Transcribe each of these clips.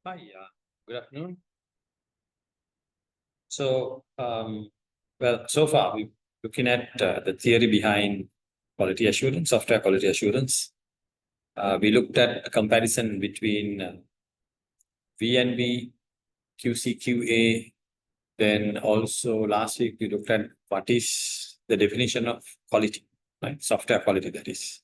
Hi, good afternoon. So, so far we're looking at the theory behind quality assurance, software quality assurance. We looked at a comparison between V&V, QC, QA. Then also last week we looked at what is the definition of quality, right? Software quality, that is.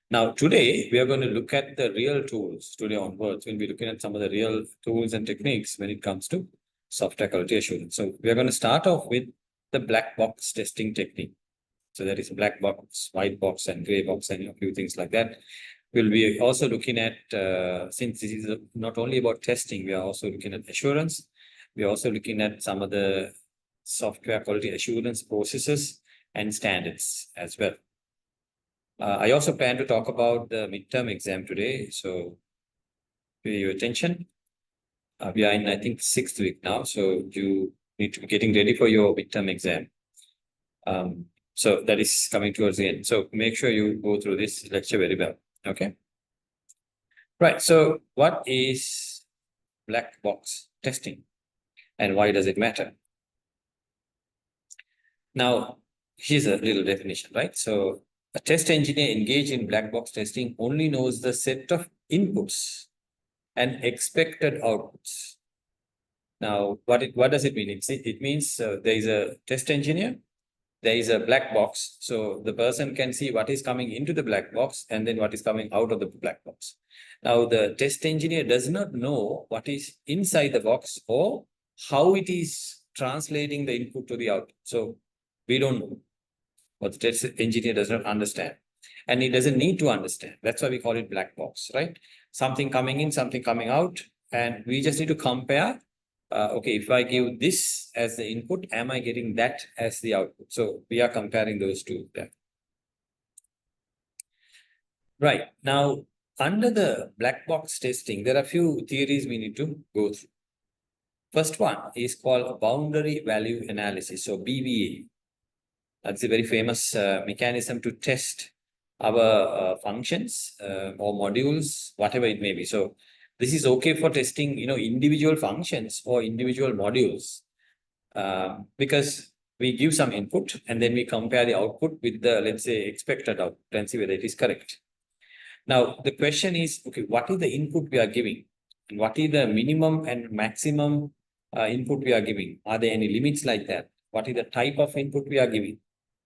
Now, today we are going to look at the real tools. Today onwards, we'll be looking at some of the real tools and techniques when it comes to software quality assurance. So we are going to start off with the black box testing technique. So there is black box, white box, and gray box, and a few things like that. We'll be also looking at, since this is not only about testing, we are also looking at assurance. We are also looking at some of the software quality assurance processes and standards as well. I also plan to talk about the midterm exam today, so pay your attention. We are in, I think, 6th week now, so you need to be getting ready for your midterm exam. So that is coming towards the end. So make sure you go through this lecture very well, okay? Right, so what is black box testing and why does it matter? Now, here's a little definition, right? So a test engineer engaged in black box testing only knows the set of inputs and expected outputs. Now, what does it mean? It means there is a test engineer, there is a black box. So the person can see what is coming into the black box and then what is coming out of the black box. Now, the test engineer does not know what is inside the box or how it is translating the input to the output. So we don't know what the test engineer does not understand. And he doesn't need to understand. That's why we call it black box, right? Something coming in, something coming out. And we just need to compare. Okay, if I give this as the input, am I getting that as the output? So we are comparing those two there. Right. Now, under the black box testing, there are a few theories we need to go through. First one is called boundary value analysis, so BVA. That's a very famous mechanism to test our functions or modules, whatever it may be. So this is okay for testing, individual functions or individual modules because we give some input and then we compare the output with the, let's say, expected output and see whether it is correct. Now, the question is, okay, what is the input we are giving? And what is the minimum and maximum input we are giving? Are there any limits like that? What is the type of input we are giving?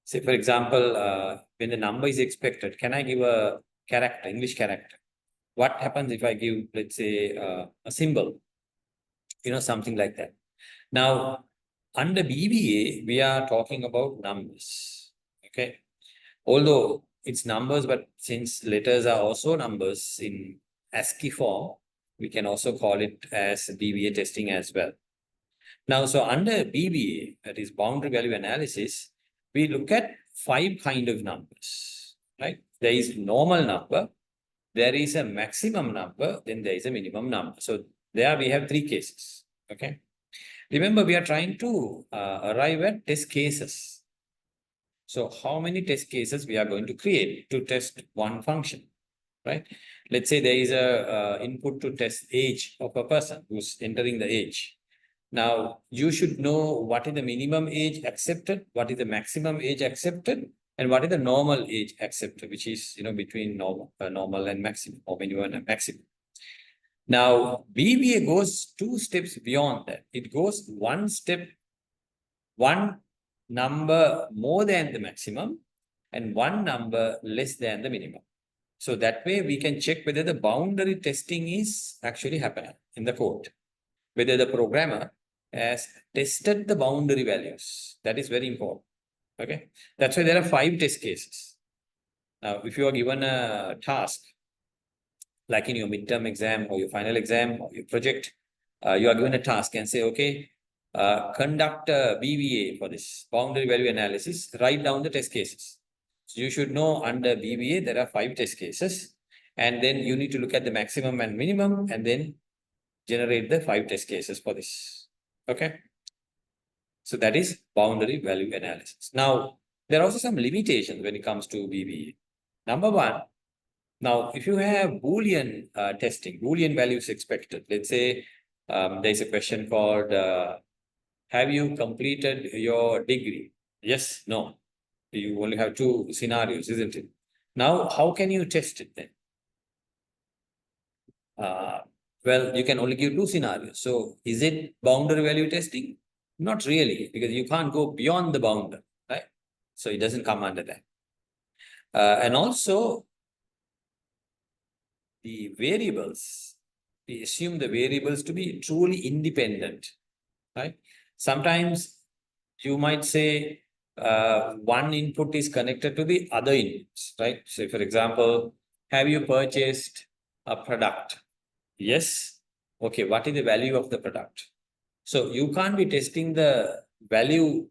Say, for example, when the number is expected, can I give a character, English character? What happens if I give, let's say, a symbol? Something like that. Now, under BBA, we are talking about numbers, okay? Although it's numbers, but since letters are also numbers in ASCII form, we can also call it as BBA testing as well. Now, so under BBA, that is boundary value analysis, we look at 5 kind of numbers, right? There is normal number, there is a maximum number, then there is a minimum number. So there we have 3 cases, okay? Remember, we are trying to arrive at test cases. So how many test cases we are going to create to test one function, right? Let's say there is a input to test age of a person who's entering the age. Now, you should know what is the minimum age accepted, what is the maximum age accepted, and what is the normal age accepted, which is, between normal and maximum, or minimum and maximum. Now, BBA goes 2 steps beyond that. It goes one number more than the maximum and one number less than the minimum. So that way we can check whether the boundary testing is actually happening in the code, whether the programmer has tested the boundary values. That is very important. Okay. That's why there are 5 test cases. Now, if you are given a task, like in your midterm exam or your final exam or your project, you are given a task and say, okay, conduct a BVA for this boundary value analysis, write down the test cases. So you should know under BVA, there are 5 test cases, and then you need to look at the maximum and minimum and then generate the 5 test cases for this. Okay. So that is boundary value analysis. Now, there are also some limitations when it comes to BVA. Number 1, Now, if you have Boolean testing, Boolean values expected, let's say there's a question called, have you completed your degree? Yes, no. You only have two scenarios, isn't it? Now, how can you test it then? Well, you can only give two scenarios. So is it boundary value testing? Not really, because you can't go beyond the boundary, right? So it doesn't come under that. And also the variables, we assume the variables to be truly independent, right? Sometimes you might say one input is connected to the other inputs, right? So for example, have you purchased a product? Yes. Okay, what is the value of the product? So you can't be testing the value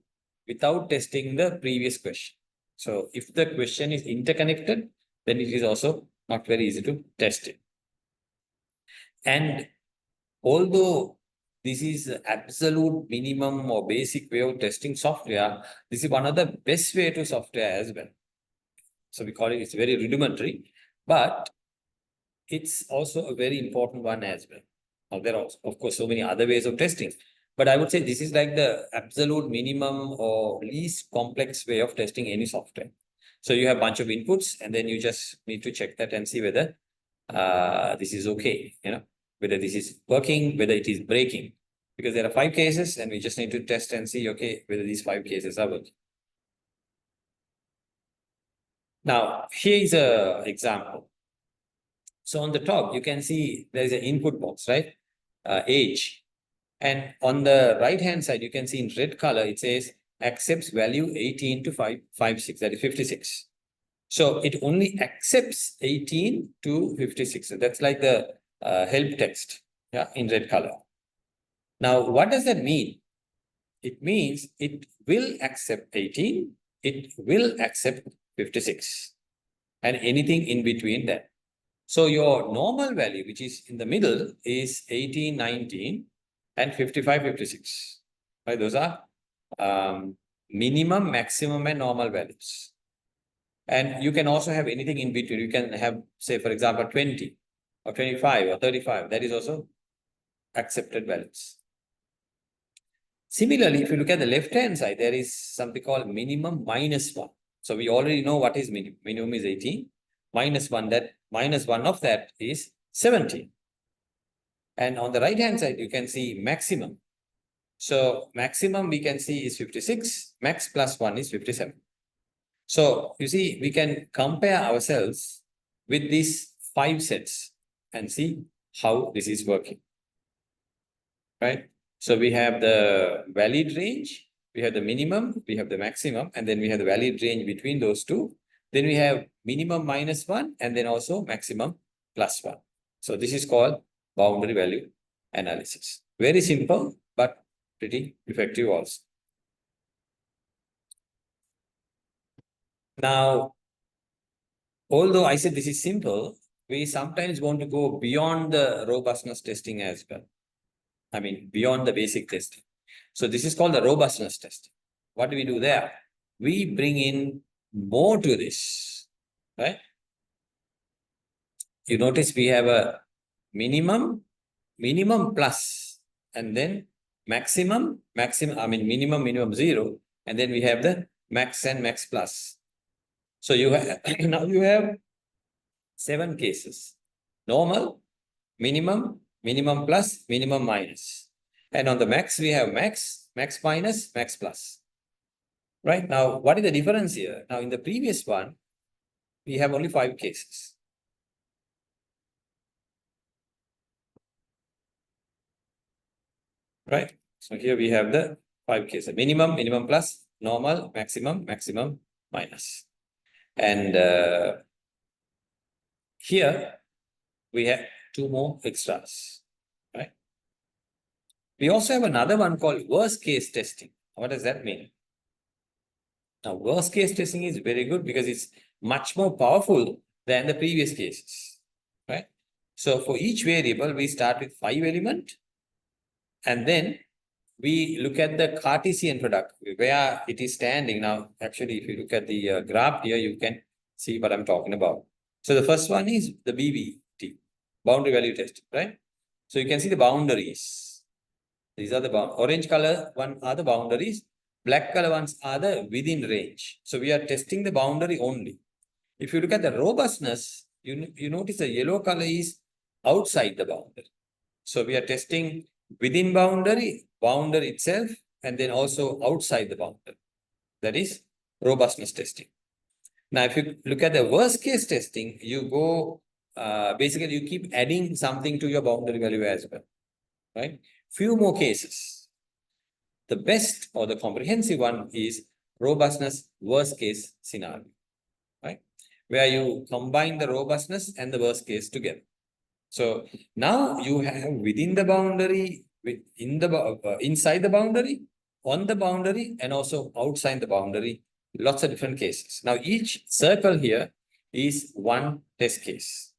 without testing the previous question. So if the question is interconnected, then it is also not very easy to test it. And although this is absolute minimum or basic way of testing software, this is one of the best way to software as well. So we call it, it's very rudimentary, but it's also a very important one as well. Now, there are, of course, so many other ways of testing, but I would say this is like the absolute minimum or least complex way of testing any software. So you have a bunch of inputs, and then you just need to check that and see whether this is okay, whether this is working, whether it is breaking. Because there are 5 cases, and we just need to test and see, okay, whether these 5 cases are working. Now, here is an example. So on the top, you can see there is an input box, right? Age. And on the right-hand side, you can see in red color, it says accepts value 18 to 556, that is 56. So it only accepts 18 to 56. So that's like the help text, yeah, in red color. Now, what does that mean? It means it will accept 18, it will accept 56, and anything in between that. So your normal value, which is in the middle, is 18, 19, and 55, 56. Right? Those are minimum, maximum, and normal values. And you can also have anything in between. You can have, say, for example, 20 or 25 or 35. That is also accepted values. Similarly, if you look at the left-hand side, there is something called minimum minus 1. So we already know what is minimum. Minimum is 18. Minus 1, that minus 1 of that is 17. And on the right-hand side, you can see maximum. So maximum we can see is 56. Max plus 1 is 57. So you see, we can compare ourselves with these 5 sets and see how this is working. Right? So we have the valid range, we have the minimum, we have the maximum, and then we have the valid range between those two. Then we have minimum minus 1, and then also maximum plus 1. So this is called boundary value analysis. Very simple, but pretty effective also. Now, although I said this is simple, we sometimes want to go beyond the robustness testing as well. I mean, beyond the basic testing. So this is called the robustness testing. What do we do there? We bring in more to this, right? You notice we have a minimum plus, and then maximum, minimum, 0, and then we have the max and max plus. So you have, now you have 7 cases. Normal, minimum, minimum plus, minimum minus. And on the max, we have max, max minus, max plus. Right? Now, what is the difference here? Now, in the previous one, we have only 5 cases. Right? So here we have the 5 cases. Minimum, minimum plus, normal, maximum, maximum, minus. And here we have 2 more extras. Right? We also have another one called worst case testing. What does that mean? Now, worst case testing is very good because it's much more powerful than the previous cases, right? So for each variable, we start with 5 elements, and then we look at the Cartesian product, where it is standing. Now, actually, if you look at the graph here, you can see what I'm talking about. So the first one is the BVT, boundary value test, right? So you can see the boundaries. These are the orange color one are the boundaries. Black color ones are the within range. So we are testing the boundary only. If you look at the robustness, you notice the yellow color is outside the boundary. So we are testing within boundary itself, and then also outside the boundary. That is robustness testing. Now, if you look at the worst case testing, you go, basically you keep adding something to your boundary value as well, right? Few more cases. The best or the comprehensive one is robustness worst case scenario, right? Where you combine the robustness and the worst case together. So now you have within the boundary, inside the boundary, on the boundary, and also outside the boundary, lots of different cases. Now each circle here is one test case,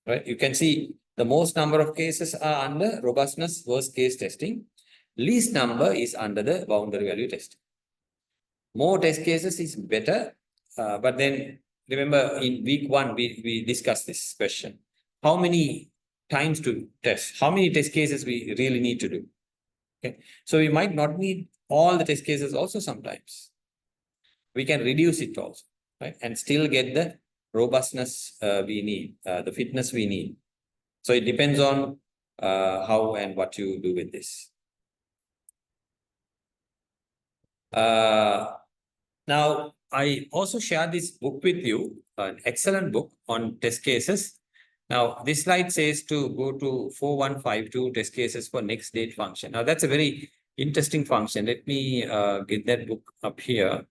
right? You can see the most number of cases are under robustness worst case testing. Least number is under the boundary value testing. More test cases is better, but then remember in week 1, we discussed this question. How many times to test? How many test cases we really need to do? Okay, so we might not need all the test cases also sometimes. We can reduce it also, right? And still get the robustness we need, the fitness we need. So it depends on how and what you do with this. Now, I also share this book with you, an excellent book on test cases. Now, this slide says to go to 4152 test cases for next date function. Now, that's a very interesting function. Let me get that book up here.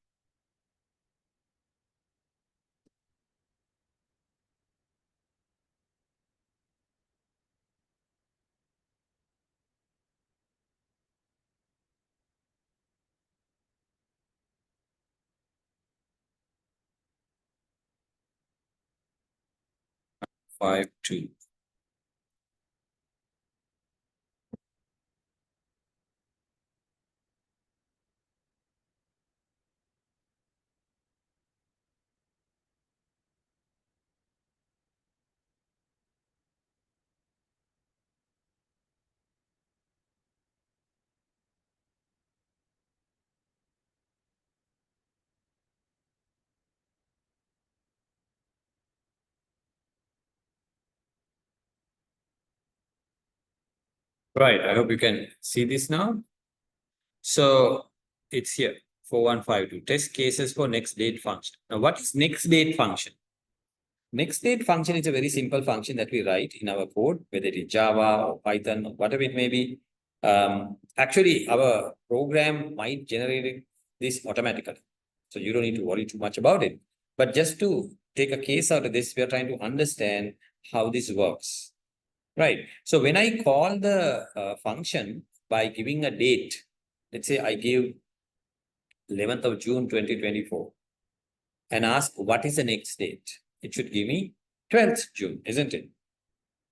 Five, two. Right, I hope you can see this now. So it's here, 4152, test cases for next date function. Now, what is next date function? Next date function is a very simple function that we write in our code, whether it is Java or Python or whatever it may be. Actually, our program might generate this automatically. So you don't need to worry too much about it. But just to take a case out of this, we are trying to understand how this works. Right. So when I call the function by giving a date, let's say I give 11th of June 2024 and ask what is the next date? It should give me 12th June, isn't it?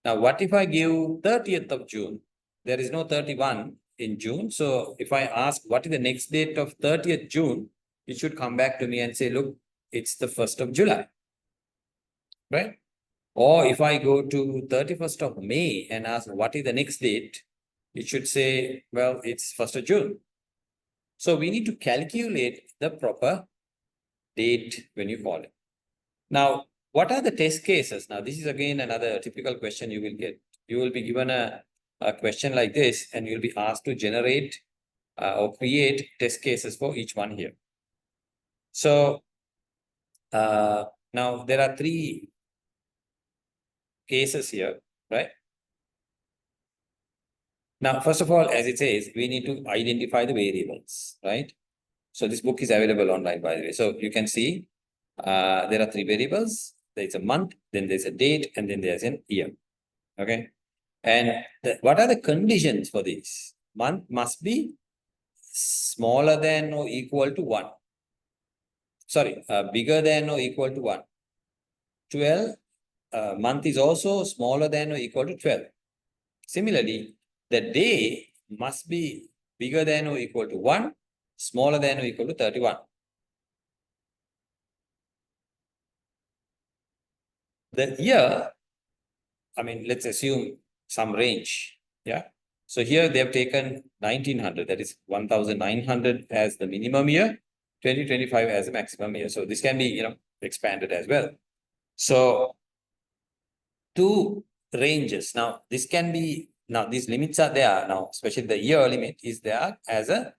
Now, what if I give 30th of June? There is no 31 in June. So if I ask what is the next date of 30th June, it should come back to me and say, look, it's the 1st of July, right? Or if I go to 31st of May and ask what is the next date, it should say, well, it's 1st of June. So we need to calculate the proper date when you call it. Now, what are the test cases? Now, this is again another typical question you will get. You will be given a question like this, and you'll be asked to generate or create test cases for each one here. So now there are 3 cases here, right? Now, first of all, as it says, we need to identify the variables, right? So this book is available online, by the way. So you can see there are 3 variables. There's a month, then there's a date, and then there's an year. Okay. And what are the conditions for this? Month must be smaller than or equal to 1. Sorry, bigger than or equal to 1. 12, month is also smaller than or equal to 12. Similarly, the day must be bigger than or equal to 1, smaller than or equal to 31. the year, I mean, let's assume some range. Yeah. So here they have taken 1900, that is 1900 as the minimum year, 2025 as the maximum year. So this can be, expanded as well. So two ranges. Now, this can be, now these limits are there now, especially the year limit is there as a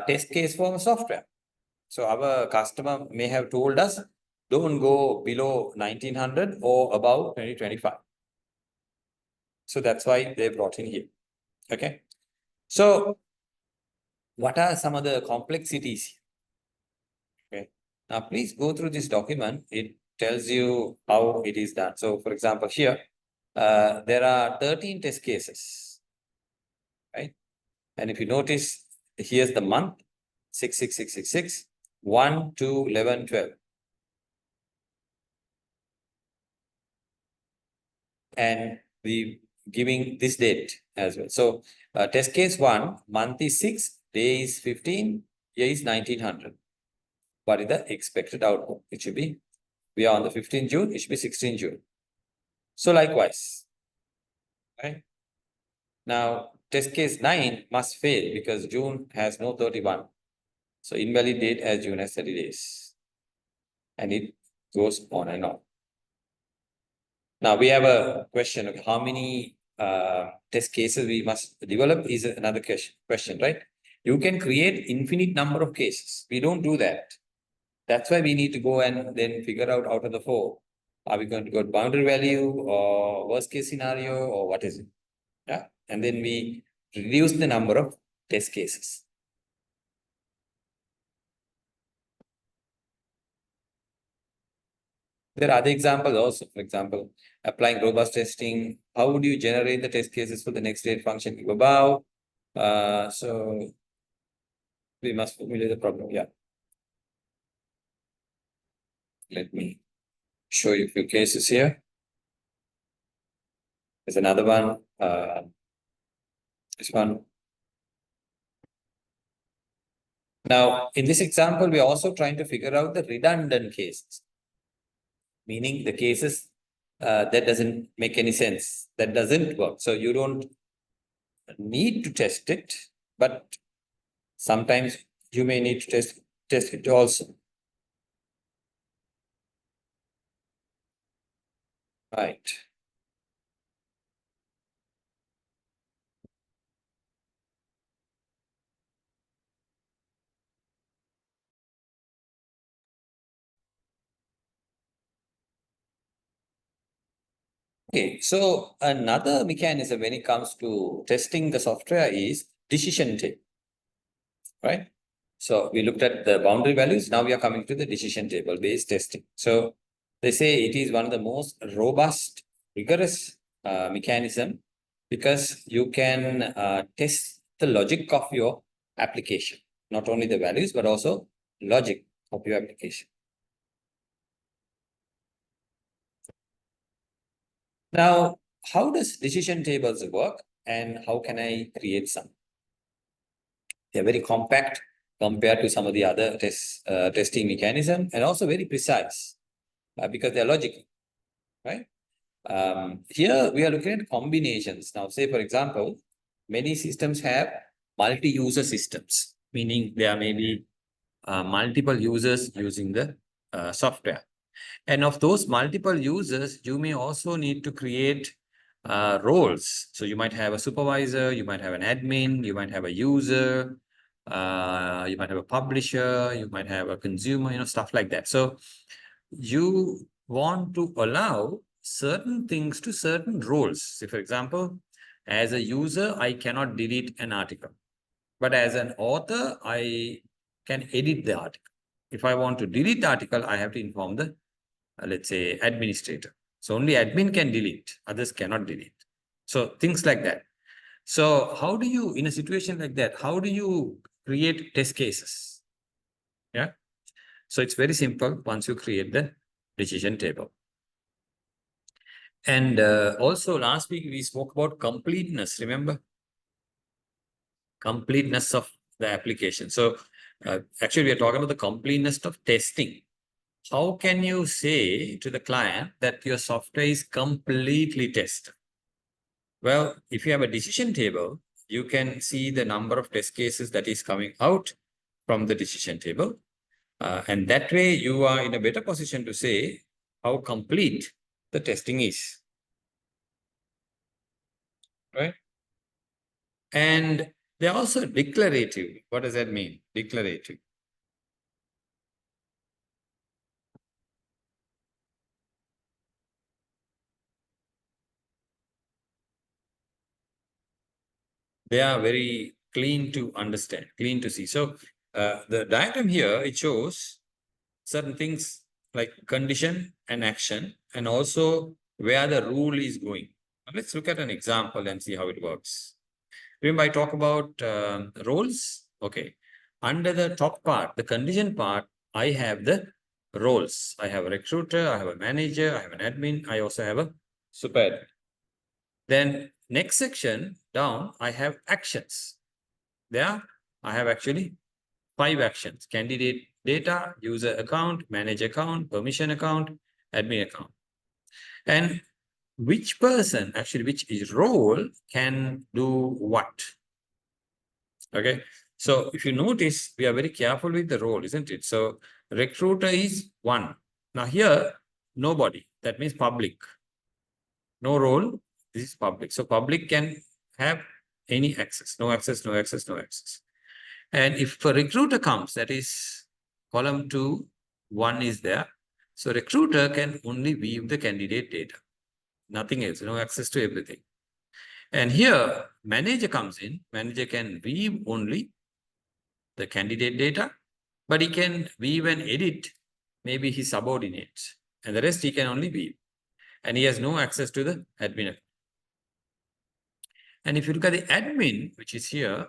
test case for software. So our customer may have told us, don't go below 1900 or above 2025. So that's why they brought in here. Okay. So what are some of the complexities? Okay. Now, please go through this document. It tells you how it is done. So, for example, here, there are 13 test cases, right? And if you notice, here's the month, 66666, 1, 2, 11, 12. And we giving this date as well. So, test case 1, month is 6, day is 15, year is 1900. What is the expected output? It should be, we are on the 15th June, it should be 16th June. So likewise, right? Now, test case 9 must fail because June has no 31. So invalid date as June has 30 days. And it goes on and on. Now we have a question of how many test cases we must develop is another question, right? You can create infinite number of cases. We don't do that. That's why we need to go and then figure out of the 4, are we going to go boundary value or worst case scenario or what is it? Yeah. And then we reduce the number of test cases. There are other examples also. For example, applying robust testing. How would you generate the test cases for the next state function above? So we must formulate the problem. Yeah. Let me show you a few cases here. There's another one. This one. Now, in this example, we're also trying to figure out the redundant cases, meaning the cases that doesn't make any sense, that doesn't work. So you don't need to test it, but sometimes you may need to test it also. Right. Okay, so another mechanism when it comes to testing the software is decision table, right? So we looked at the boundary values. Now we are coming to the decision table based testing. So they say it is one of the most robust, rigorous mechanism because you can test the logic of your application, not only the values, but also logic of your application. Now, how does decision tables work and how can I create some? They're very compact compared to some of the other testing mechanism and also very precise because they're logical, right? Here we are looking at combinations. Now, say for example, many systems have multi-user systems, meaning there may be multiple users using the software. And of those multiple users, you may also need to create roles. So you might have a supervisor, you might have an admin, you might have a user, you might have a publisher, you might have a consumer, stuff like that. So you want to allow certain things to certain roles. Say, for example, as a user, I cannot delete an article. But as an author, I can edit the article. If I want to delete the article, I have to inform the, let's say, administrator. So only admin can delete, others cannot delete. So things like that. So how do you, in a situation like that, how do you create test cases? Yeah. So it's very simple once you create the decision table. And also last week we spoke about completeness, remember? Completeness of the application. So actually we are talking about the completeness of testing. how can you say to the client that your software is completely tested? Well, if you have a decision table, you can see the number of test cases that is coming out from the decision table. And that way you are in a better position to say how complete the testing is. Right? And they're also declarative. What does that mean? Declarative. They are very clean to understand, clean to see. So the diagram here, it shows certain things like condition and action, and also where the rule is going. Let's look at an example and see how it works. Remember, I talk about roles. Okay. Under the top part, the condition part, I have the roles. I have a recruiter, I have a manager, I have an admin, I also have a super admin. Then next section down, I have actions. There, I have actually 5 actions: candidate data, user account, manage account, permission account, admin account. And which person, actually, which is role can do what? Okay. So if you notice, we are very careful with the role, isn't it? So recruiter is 1. Now here, nobody. That means public. No role. This is public. So public can have any access. No access, no access, no access. And if a recruiter comes, that is column 2, 1 is there. So recruiter can only view the candidate data. Nothing else. No access to everything. And here, manager comes in. Manager can view only the candidate data, but he can view and edit maybe his subordinates, and the rest he can only view. And he has no access to the admin. And if you look at the admin, which is here,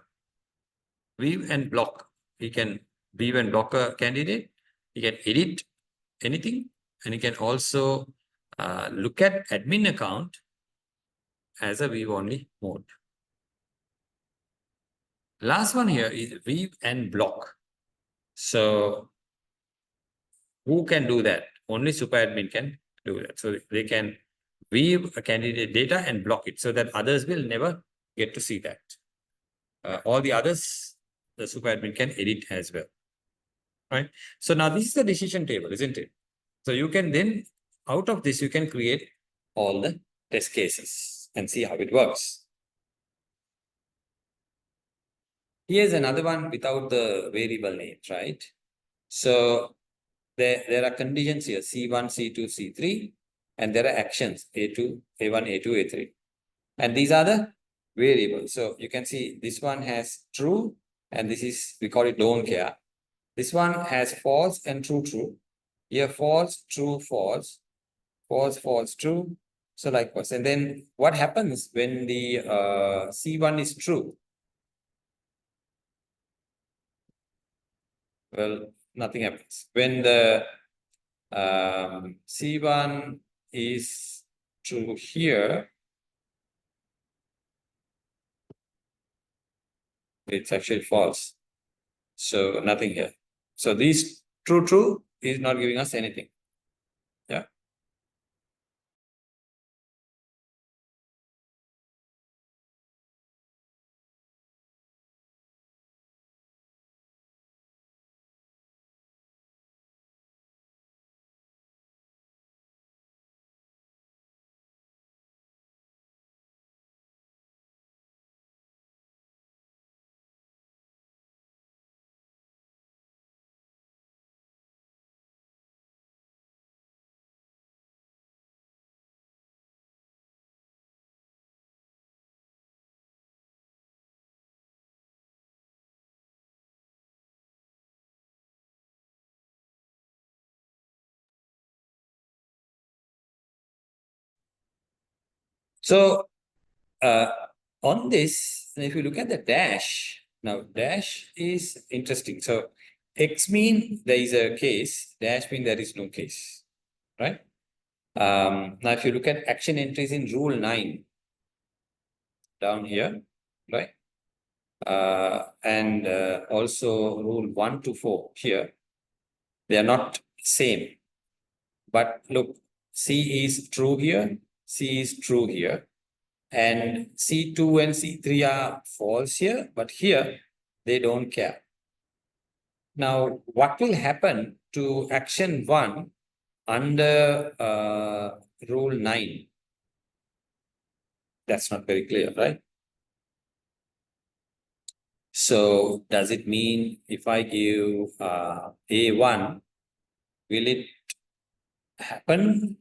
view and block. He can view and block a candidate. He can edit anything, and he can also look at admin account as a view only mode. Last one here is view and block. So who can do that? Only super admin can do that. So they can view a candidate data and block it so that others will never get to see that. All the others, the super admin can edit as well. Right? So now this is the decision table, isn't it? So you can then, out of this, you can create all the test cases and see how it works. Here's another one without the variable names, right? So there are conditions here, C1, C2, C3, and there are actions, A2, A1, A2, A3. And these are the variables. So you can see this one has true, and this is, we call it don't care. This one has false and true, true. Here, false, true, false, false, false, true. So likewise. And then what happens when the C1 is true? Well, nothing happens. When the C1 is true here, it's actually false. So nothing here. So this true, true is not giving us anything. Yeah. So on this, if you look at the dash, now dash is interesting. So X mean there is a case, dash mean there is no case, right? Now if you look at action entries in rule 9 down here, right? And also rule 1 to 4 here, they are not same. But look, C is true here, C is true here, and C2 and C3 are false here, but here they don't care. Now, what will happen to action 1 under rule 9? That's not very clear, right? So does it mean if I give A1, will it happen?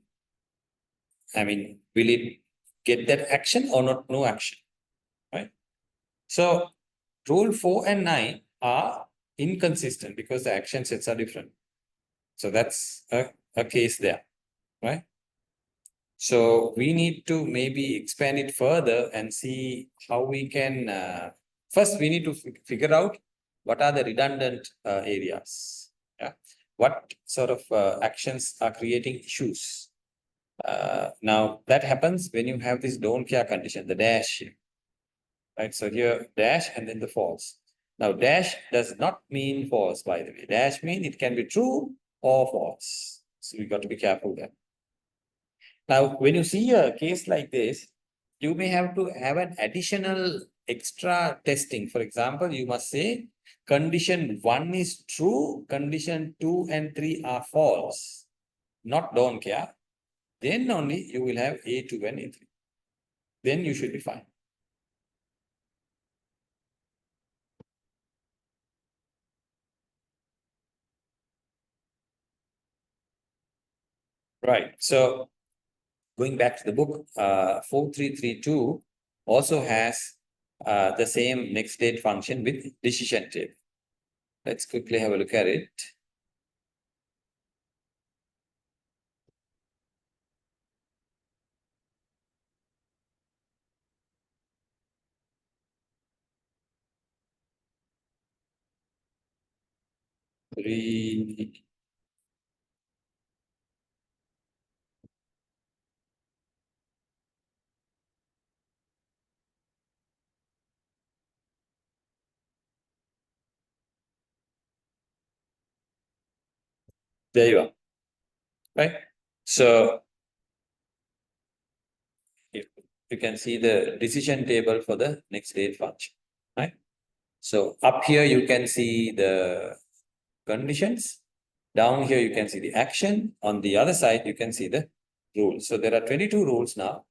I mean, will it get that action or not? No action, right? So rule 4 and 9 are inconsistent because the action sets are different. So that's a case there, right? So we need to maybe expand it further and see how we can, first we need to figure out what are the redundant areas. Yeah. What sort of actions are creating issues? Now that happens when you have this don't care condition, the dash here, right? So here dash and then the false. Now dash does not mean false, by the way. Dash mean it can be true or false. So we got to be careful there. Now, when you see a case like this, you may have to have an additional extra testing. For example, you must say condition 1 is true, condition 2 and 3 are false, not don't care. Then only you will have A2 and A3. Then you should be fine. Right. So going back to the book, 4332 also has the same next state function with decision table. Let's quickly have a look at it. Three. There you are, right? So you can see the decision table for the next state function, right? So up here you can see the conditions. Down here you can see the action. On the other side you can see the rules. So there are 22 rules now.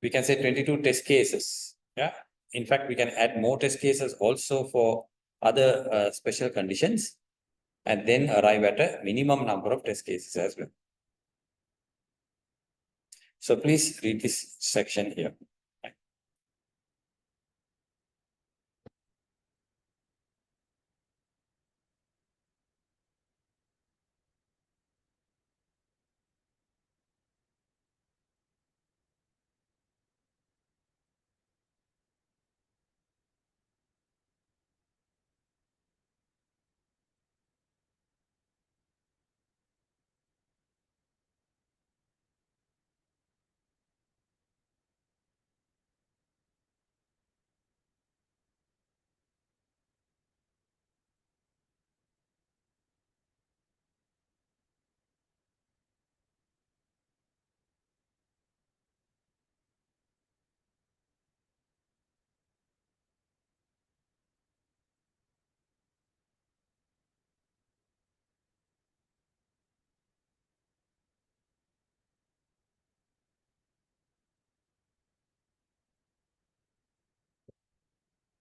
We can say 22 test cases. Yeah. In fact, we can add more test cases also for other special conditions and then arrive at a minimum number of test cases as well. So please read this section here.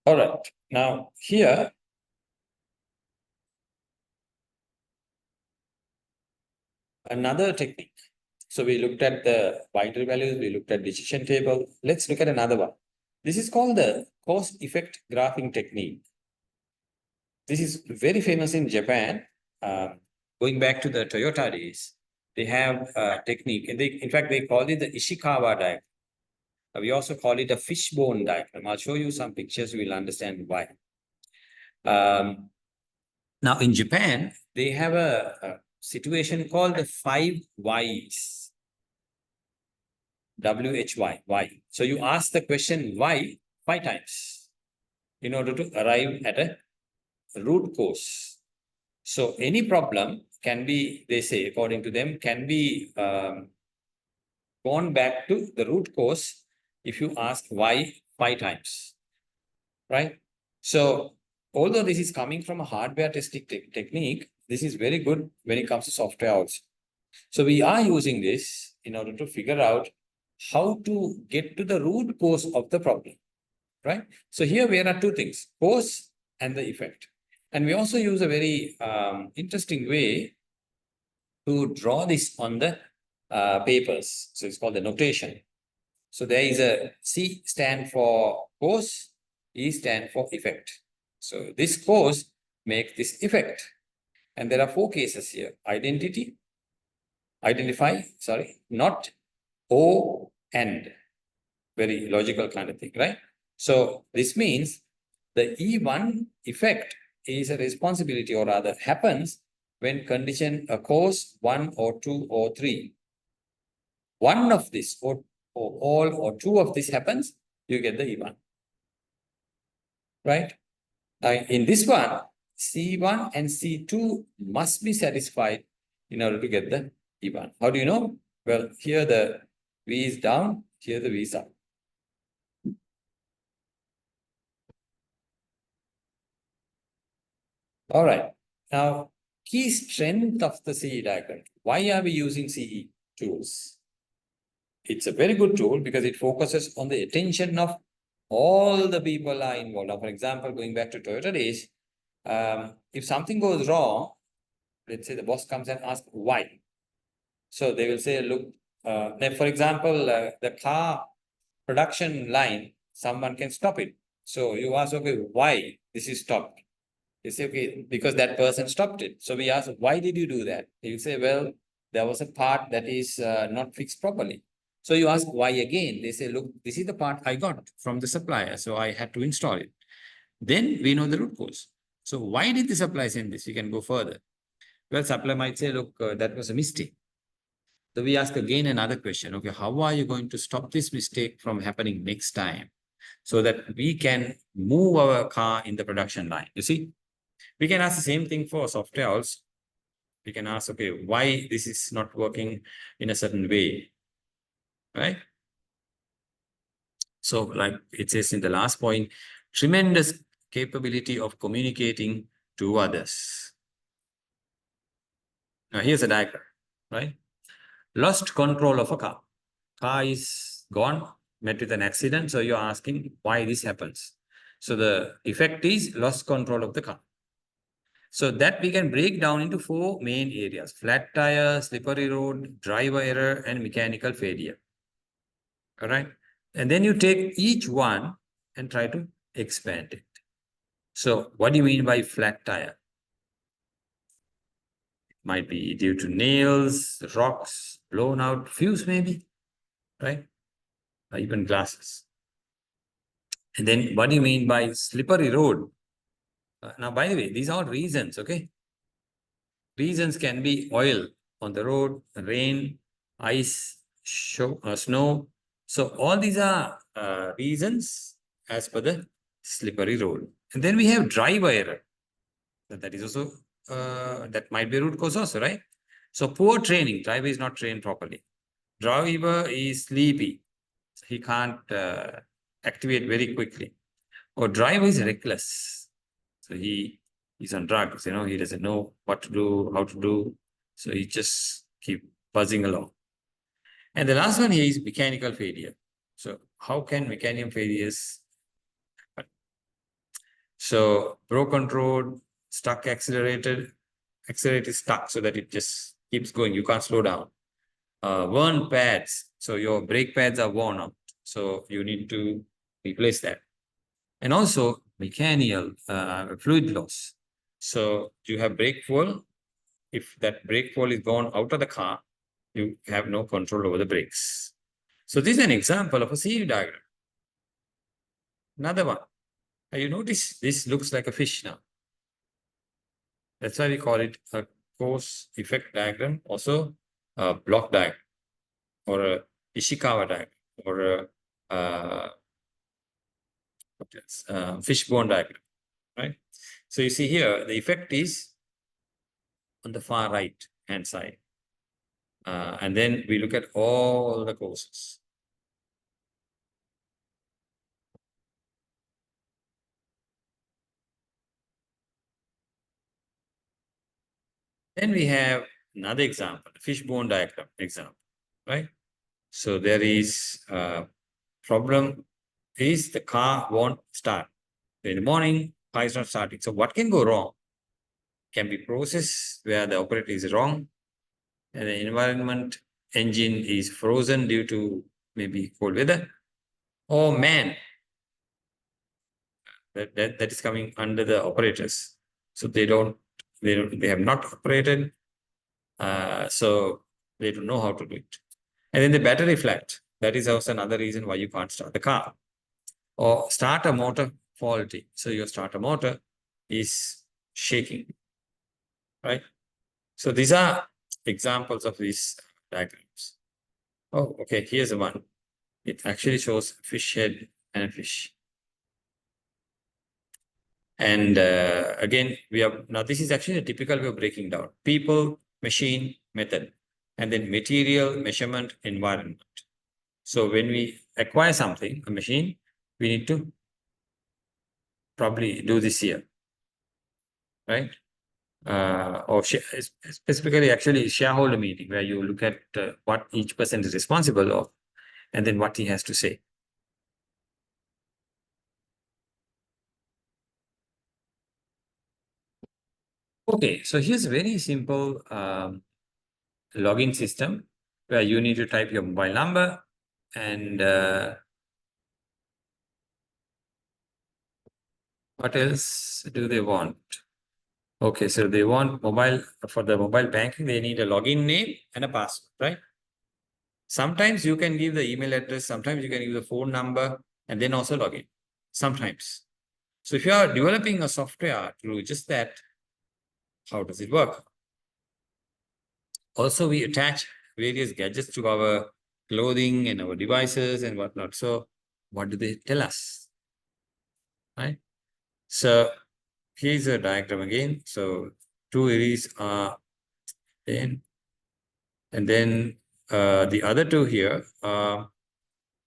All right. Now here, another technique. So we looked at the binary values, we looked at decision table. Let's look at another one. This is called the cause effect graphing technique. This is very famous in Japan. Going back to the Toyota days, they have a technique. And in fact, they call it the Ishikawa diagram. We also call it a fishbone diagram. I'll show you some pictures, you will understand why. Now, in Japan, they have a situation called the 5 whys. WHY, why. So you ask the question why 5 times in order to arrive at a root cause. So any problem, can be, they say, according to them, can be gone back to the root cause if you ask why 5 times, right? So although this is coming from a hardware testing technique, this is very good when it comes to software also. So we are using this in order to figure out how to get to the root cause of the problem, right? So here there are two things, cause and the effect. And we also use a very interesting way to draw this on the papers. So it's called the notation. So there is a C stand for cause, E stand for effect. So this cause makes this effect. And there are 4 cases here. Identify, not, O, and. Very logical kind of thing, right? So this means the E1 effect is a responsibility, or rather happens when condition occurs 1 or 2 or 3. One of this or all or 2 of this happens, you get the E1, right? In this one, C1 and C2 must be satisfied in order to get the E1. How do you know? Well, here the V is down, here the V is up. All right. Now, key strength of the CE diagram. Why are we using CE tools? It's a very good tool because it focuses on the attention of all the people are involved. Now, for example, going back to Toyota days, if something goes wrong, let's say the boss comes and asks why. So they will say, look, for example, the car production line, someone can stop it. So you ask, okay, why this is stopped? You say, okay, because that person stopped it. So we ask, why did you do that? You say, well, there was a part that is not fixed properly. So you ask why again. They say, look, this is the part I got from the supplier, so I had to install it. Then we know the root cause. So why did the supplier send this? You can go further. Well, supplier might say, look, that was a mistake. So we ask again another question. Okay, how are you going to stop this mistake from happening next time so that we can move our car in the production line? You see? We can ask the same thing for software also. We can ask, okay, why this is not working in a certain way, right? So like it says in the last point, tremendous capability of communicating to others. Now here's a diagram, right? Lost control of a car. Car is gone, met with an accident. So you're asking why this happens. So the effect is lost control of the car. So that we can break down into 4 main areas: flat tire, slippery road, driver error, and mechanical failure. All right. And then you take each one and try to expand it. So what do you mean by flat tire? It might be due to nails, rocks, blown out fuse maybe, right? Or even glasses. And then what do you mean by slippery road? Now, by the way, these are reasons, okay? Reasons can be oil on the road, rain, ice, snow. So all these are reasons as per the slippery road. And then we have driver error. That is also, that might be root cause also, right? So poor training, driver is not trained properly. Driver is sleepy. He can't activate very quickly. Or driver is reckless. So he's on drugs, he doesn't know what to do, how to do. So he just keep buzzing along. And the last one here is mechanical failure. So how can mechanical failures happen? So broken road, stuck accelerator is stuck so that it just keeps going. You can't slow down. Worn pads. So your brake pads are worn out. So you need to replace that. And also mechanical fluid loss. So you have brake fuel. If that brake fuel is gone out of the car, you have no control over the brakes. So this is an example of a CE diagram. Another one. You notice this looks like a fish now. That's why we call it a cause effect diagram, also a block diagram, or a Ishikawa diagram, or a fishbone diagram, right? So you see here, the effect is on the far right hand side. And then we look at all the courses. Then we have another example, fishbone diagram example, right? So there is problem is the car won't start. In the morning, car is not starting. So what can go wrong? Can be process where the operator is wrong, and the environment engine is frozen due to maybe cold weather, or man that is coming under the operators. So they have not operated, so they don't know how to do it. And then the battery flat. That is also another reason why you can't start the car. Or starter motor faulty. So your starter motor is shaking, right? So these are examples of these diagrams. Oh, okay, here's the one. It actually shows fish head and a fish. And again, now this is actually a typical way of breaking down people, machine, method, and then material, measurement, environment. So when we acquire something, a machine, we need to probably do this here, right? Or specifically actually shareholder meeting where you look at what each person is responsible of and then what he has to say. Okay, so here's a very simple login system where you need to type your mobile number and what else do they want? Okay, so they want for the mobile banking, they need a login name and a password, right? Sometimes you can give the email address, sometimes you can give the phone number and then also login. Sometimes. So if you are developing a software to do just that, how does it work? Also, we attach various gadgets to our clothing and our devices and whatnot. So what do they tell us? Right? So here's a diagram again. So two areas are in, and then the other two here are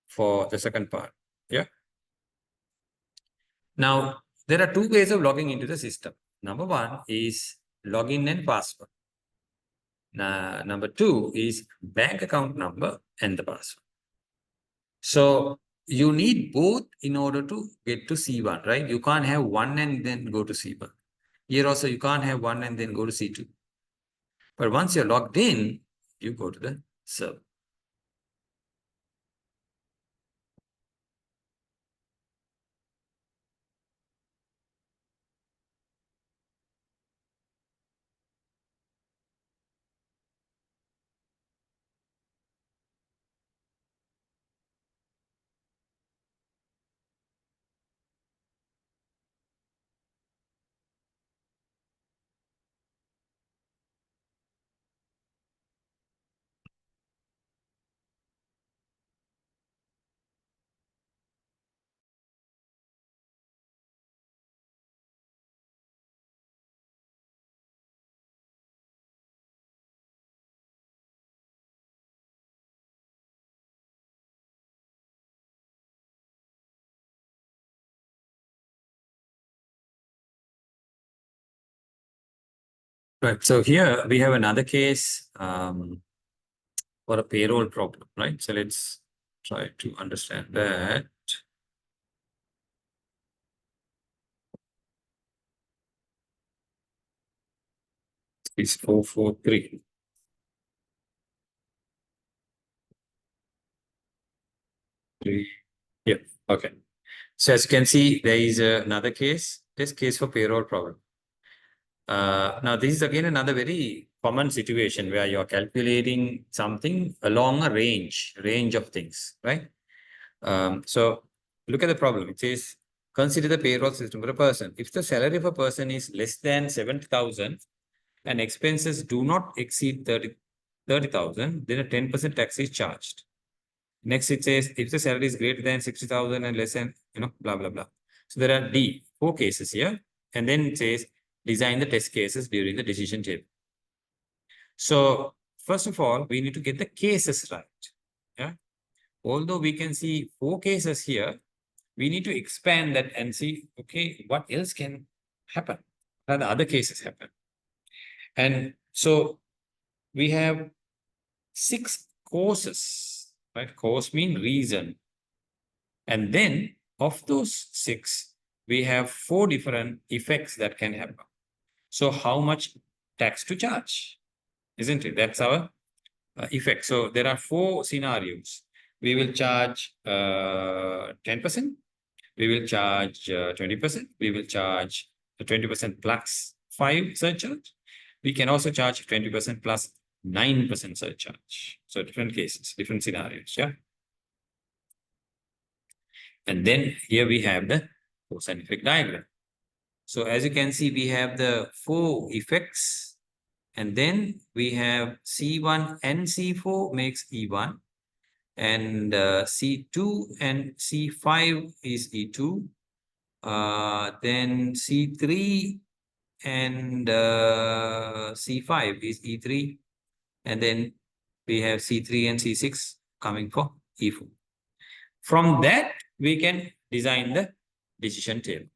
for the second part. Yeah. Now, there are two ways of logging into the system. Number one is login and password. Number two is bank account number and the password. So you need both in order to get to C1, right? You can't have one and then go to C1. Here also, you can't have one and then go to C2. But once you're logged in, you go to the server. Right. So here we have another case for a payroll problem, right? So let's try to understand that. It's 443. Yeah, okay. So as you can see, there is another case, this case for payroll problem. Now, this is again another very common situation where you're calculating something along a range of things, right? So look at the problem. It says, consider the payroll system for a person. If the salary of a person is less than 70,000 and expenses do not exceed 30,000, then a 10% tax is charged. Next, it says, if the salary is greater than 60,000 and less than, blah, blah, blah. So there are four cases here. And then it says, design the test cases during the decision table. So first of all, we need to get the cases right. Yeah. Although we can see 4 cases here, we need to expand that and see, okay, what else can happen? What are the other cases happen? And so we have 6 causes, right? Cause mean reason. And then of those 6, we have 4 different effects that can happen. So how much tax to charge? Isn't it? That's our effect. So there are 4 scenarios. We will charge 10%. We will charge 20%. We will charge 20% plus 5 surcharge. We can also charge 20% plus 9% surcharge. So different cases, different scenarios. Yeah. And then here we have the cause and effect diagram. So as you can see, we have the 4 effects. And then we have C1 and C4 makes E1. And C2 and C5 is E2. Then C3 and C5 is E3. And then we have C3 and C6 coming for E4. From that, we can design the decision table.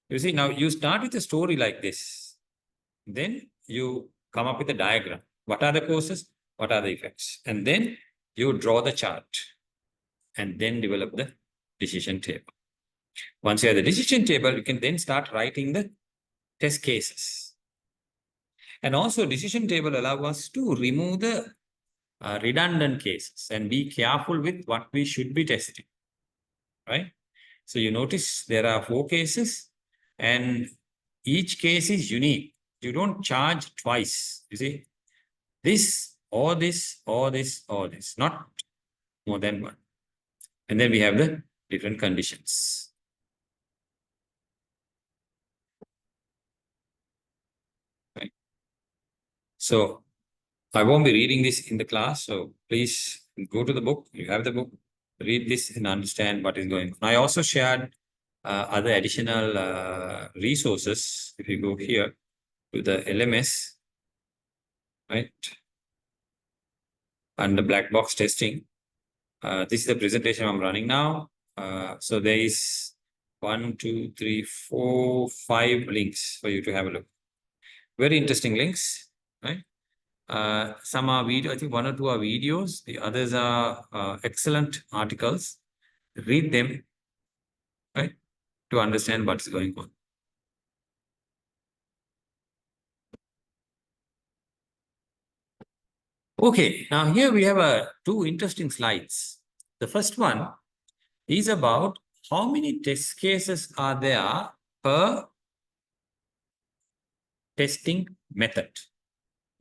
You see, now you start with a story like this. Then you come up with a diagram. What are the causes? What are the effects? And then you draw the chart and then develop the decision table. Once you have the decision table, you can then start writing the test cases. And also decision table allows us to remove the redundant cases and be careful with what we should be testing, right? So you notice there are 4 cases and each case is unique. You don't charge twice, you see, this or this or this or this, not more than one. And then we have the different conditions. Right. So I won't be reading this in the class. So please go to the book. You have the book, read this and understand what is going on. I also shared other additional resources. If you go here to the LMS, right, under black box testing, this is the presentation I'm running now. So there is 1, 2, 3, 4, 5 links for you to have a look. Very interesting links, right? Some are video, I think 1 or 2 are videos. The others are excellent articles. Read them, right, to understand what's going on. Okay, now here we have 2 interesting slides. The first one is about how many test cases are there per testing method.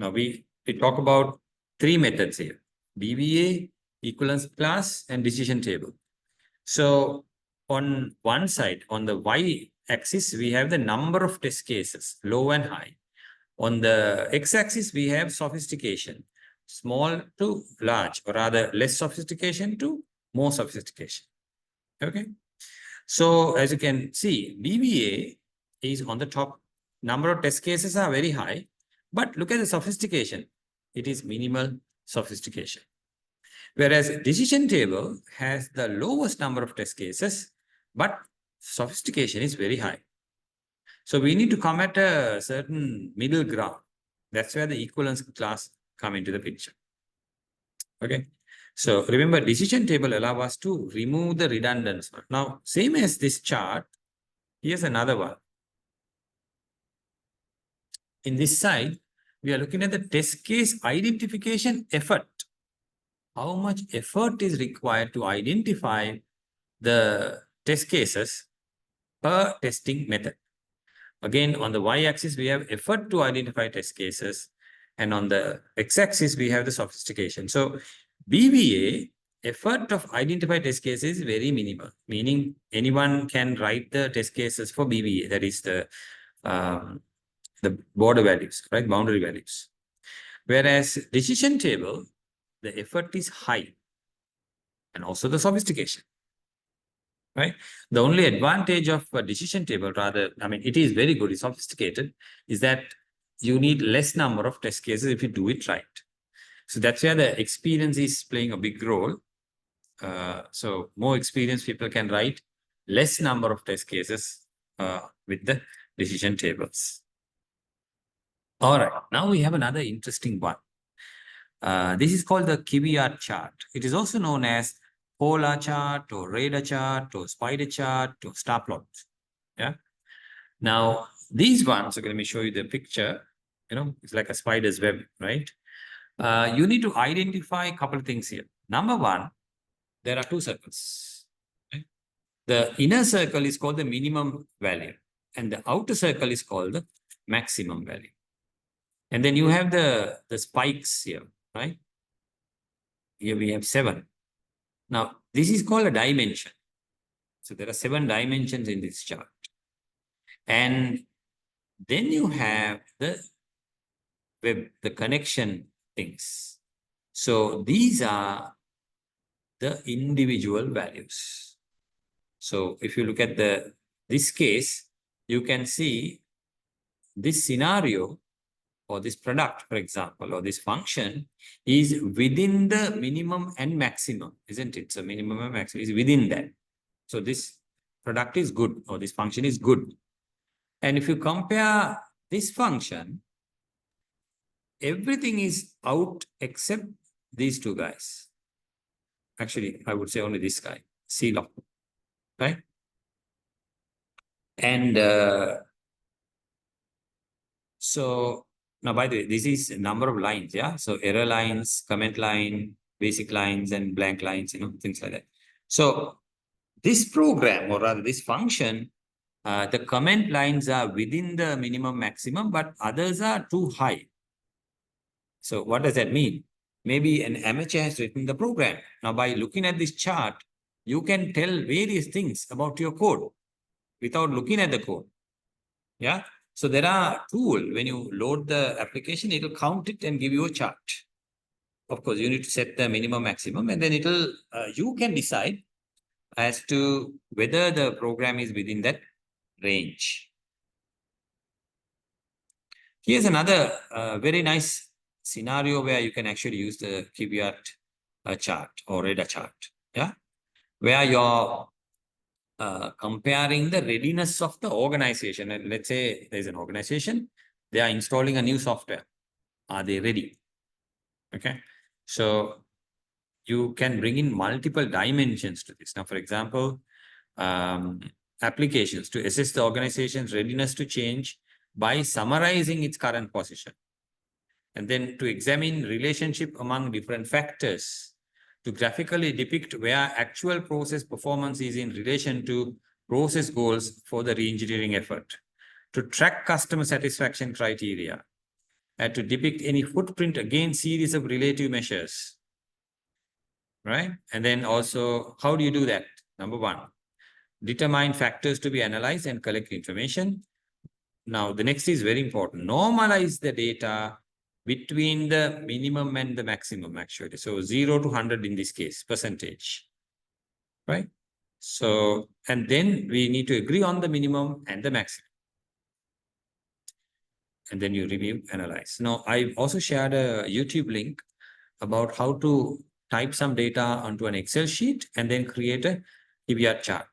Now we talk about 3 methods here: BVA, equivalence class, and decision table. So on one side, on the y-axis, we have the number of test cases, low and high. On the x-axis, we have sophistication, small to large, or rather less sophistication to more sophistication. Okay. So as you can see, BVA is on the top. Number of test cases are very high, but look at the sophistication. It is minimal sophistication. Whereas decision table has the lowest number of test cases, but sophistication is very high. So we need to come at a certain middle ground. That's where the equivalence class come into the picture. Okay. So remember, decision table allow us to remove the redundance. Now, same as this chart, here's another one. In this side, we are looking at the test case identification effort. How much effort is required to identify the test cases per testing method? Again, on the y-axis, we have effort to identify test cases. And on the x-axis, we have the sophistication. So BVA, effort of identify test cases is very minimal, meaning anyone can write the test cases for BVA. That is the border values, right? Boundary values. Whereas decision table, the effort is high and also the sophistication, right? The only advantage of a decision table, rather, I mean, it is very good, it's sophisticated, is that you need less number of test cases if you do it right. So that's where the experience is playing a big role. So more experienced people can write less number of test cases with the decision tables. All right, now we have another interesting one. This is called the Kiviat chart. It is also known as polar chart or radar chart or spider chart or star plot. Yeah. Now, these ones, okay, let me show you the picture. You know, it's like a spider's web, right? You need to identify a couple of things here. Number one, there are two circles. Okay? The inner circle is called the minimum value, and the outer circle is called the maximum value. And then you have the spikes here, right? Here we have 7. Now, this is called a dimension. So there are 7 dimensions in this chart. And then you have the web, the connection things. So these are the individual values. So if you look at this case, you can see this scenario or this product, for example, or this function is within the minimum and maximum, isn't it? So minimum and maximum is within that. So this product is good or this function is good. And if you compare this function, everything is out except these two guys. Actually, I would say only this guy, C log, right? And so now, by the way, this is a number of lines, yeah? So error lines, comment line, basic lines, and blank lines, you know, things like that. So this program, or rather this function, the comment lines are within the minimum maximum, but others are too high. So what does that mean? Maybe an amateur has written the program. Now, by looking at this chart, you can tell various things about your code without looking at the code. Yeah. So there are tools, when you load the application, it will count it and give you a chart. Of course, you need to set the minimum maximum, and then it'll you can decide as to whether the program is within that range. Here's another very nice scenario where you can actually use the Kiviat chart or radar chart, yeah, where you're comparing the readiness of the organization. And let's say there's an organization, they are installing a new software. Are they ready? Okay, so you can bring in multiple dimensions to this. Now, for example, applications to assess the organization's readiness to change by summarizing its current position. And then to examine relationship among different factors, to graphically depict where actual process performance is in relation to process goals for the reengineering effort, to track customer satisfaction criteria, and to depict any footprint against series of relative measures, right? And then also, how do you do that? Number one, determine factors to be analyzed and collect information. Now, the next is very important. Normalize the data between the minimum and the maximum, actually. So 0 to 100 in this case, percentage, right? So, and then we need to agree on the minimum and the maximum. And then you review, analyze. Now, I've also shared a YouTube link about how to type some data onto an Excel sheet and then create a Kiviat chart.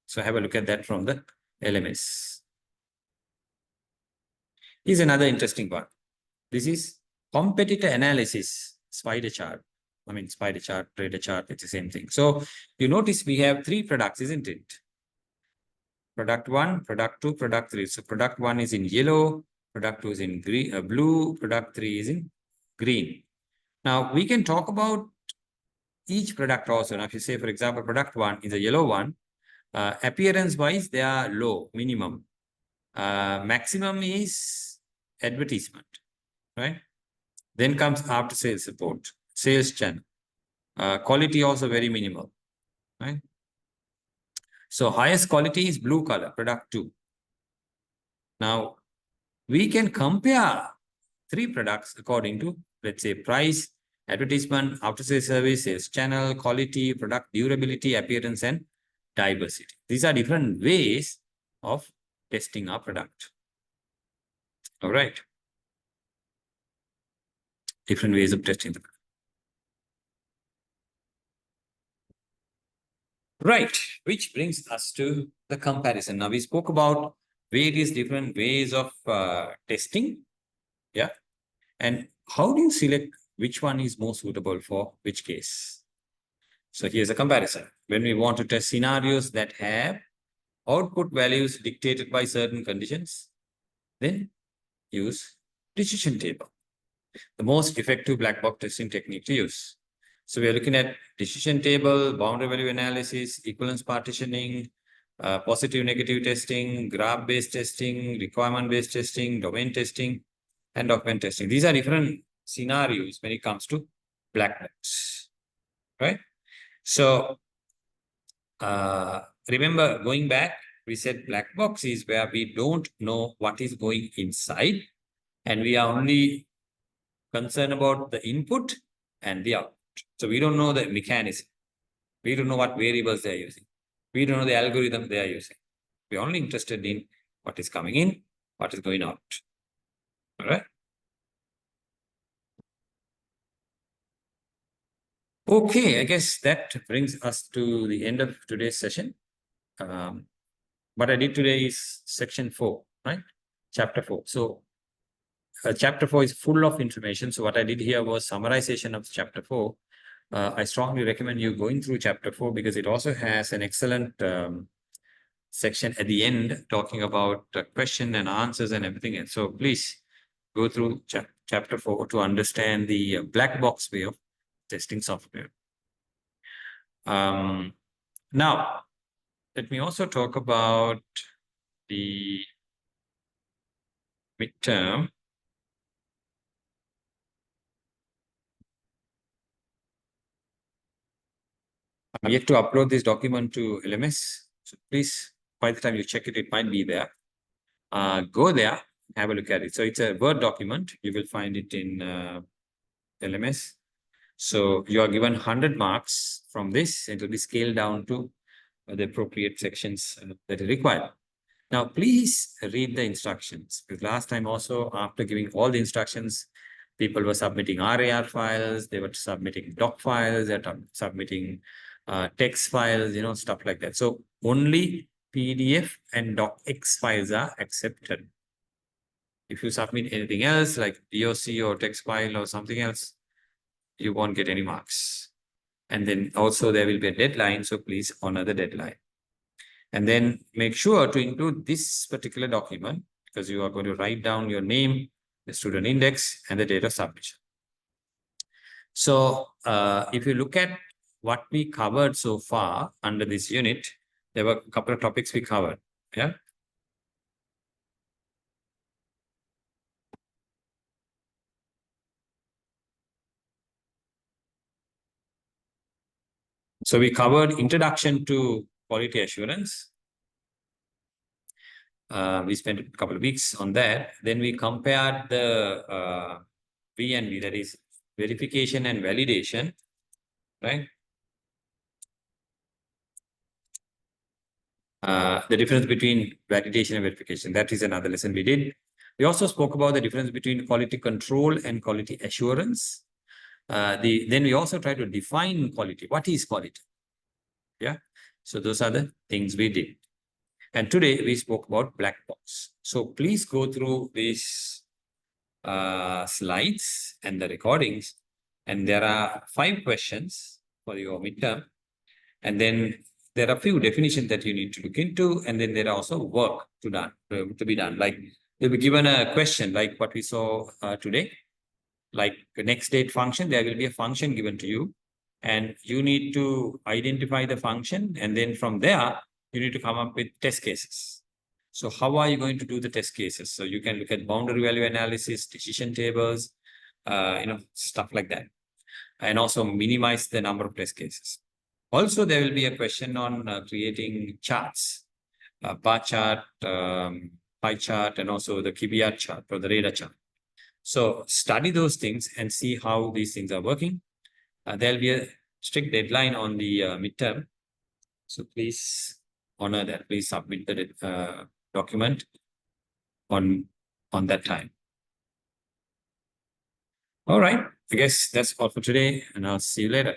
So have a look at that from the LMS. Here's another interesting one. This is competitor analysis, spider chart. I mean, spider chart, radar chart, it's the same thing. So you notice we have 3 products, isn't it? Product 1, product 2, product 3. So product 1 is in yellow, product 2 is in green, blue, product 3 is in green. Now we can talk about each product also. Now, if you say, for example, product 1 is a yellow one, appearance wise, they are low, minimum. Maximum is advertisement, right? Then comes after sales support, sales channel. Quality also very minimal, right? So highest quality is blue color, product 2. Now, we can compare 3 products according to, let's say, price, advertisement, after sales service, sales channel, quality, product durability, appearance, and diversity. These are different ways of testing our product. All right. different ways of testing them. Right, which brings us to the comparison. Now we spoke about various different ways of testing. Yeah. And how do you select which one is more suitable for which case? So here's a comparison. When we want to test scenarios that have output values dictated by certain conditions, then use decision table, the most effective black box testing technique to use. So we are looking at decision table, boundary value analysis, equivalence partitioning, positive negative testing, graph-based testing, requirement-based testing, domain testing, and document testing. These are different scenarios when it comes to black box, right? So remember, going back, we said black box is where we don't know what is going inside, and we are only concerned about the input and the output. So we don't know the mechanism. We don't know what variables they are using. We don't know the algorithm they are using. We're only interested in what is coming in, what is going out. All right. Okay, I guess that brings us to the end of today's session. What I did today is section 4, right? Chapter 4. So chapter 4 is full of information. So what I did here was summarization of chapter 4. I strongly recommend you going through chapter 4 because it also has an excellent section at the end talking about question and answers and everything else. So please go through chapter 4 to understand the black box way of testing software. Now, let me also talk about the midterm. I'm yet to upload this document to LMS. So please, by the time you check it, it might be there. Go there, have a look at it. So it's a Word document. You will find it in LMS. So you are given 100 marks from this. It will be scaled down to the appropriate sections that are required. Now, please read the instructions. Because last time also, after giving all the instructions, people were submitting RAR files, they were submitting doc files, they were submitting text files, you know, stuff like that. So only PDF and docx files are accepted. If you submit anything else like DOC or text file or something else, you won't get any marks. And then also there will be a deadline, so please honor the deadline. And then make sure to include this particular document because you are going to write down your name, the student index, and the date of submission. So if you look at what we covered so far under this unit, there were a couple of topics we covered. Yeah. So we covered introduction to quality assurance. We spent a couple of weeks on that. Then we compared the V&V, that is verification and validation, right? The difference between validation and verification, that is another lesson we did. We also spoke about the difference between quality control and quality assurance. Then we also try to define quality. What is quality? Yeah. So those are the things we did. And today we spoke about black box. So please go through these slides and the recordings. And there are 5 questions for your midterm. And then there are a few definitions that you need to look into. And then there are also work to be done. Like you'll be given a question like what we saw today. Like the next date function, there will be a function given to you. And you need to identify the function. And then from there, you need to come up with test cases. So how are you going to do the test cases? So you can look at boundary value analysis, decision tables, stuff like that. And also minimize the number of test cases. Also, there will be a question on creating charts, bar chart, pie chart, and also the Kiviat chart or the radar chart. So study those things and see how these things are working. There'll be a strict deadline on the midterm. So please honor that. Please submit the document on that time. All right. I guess that's all for today, and I'll see you later.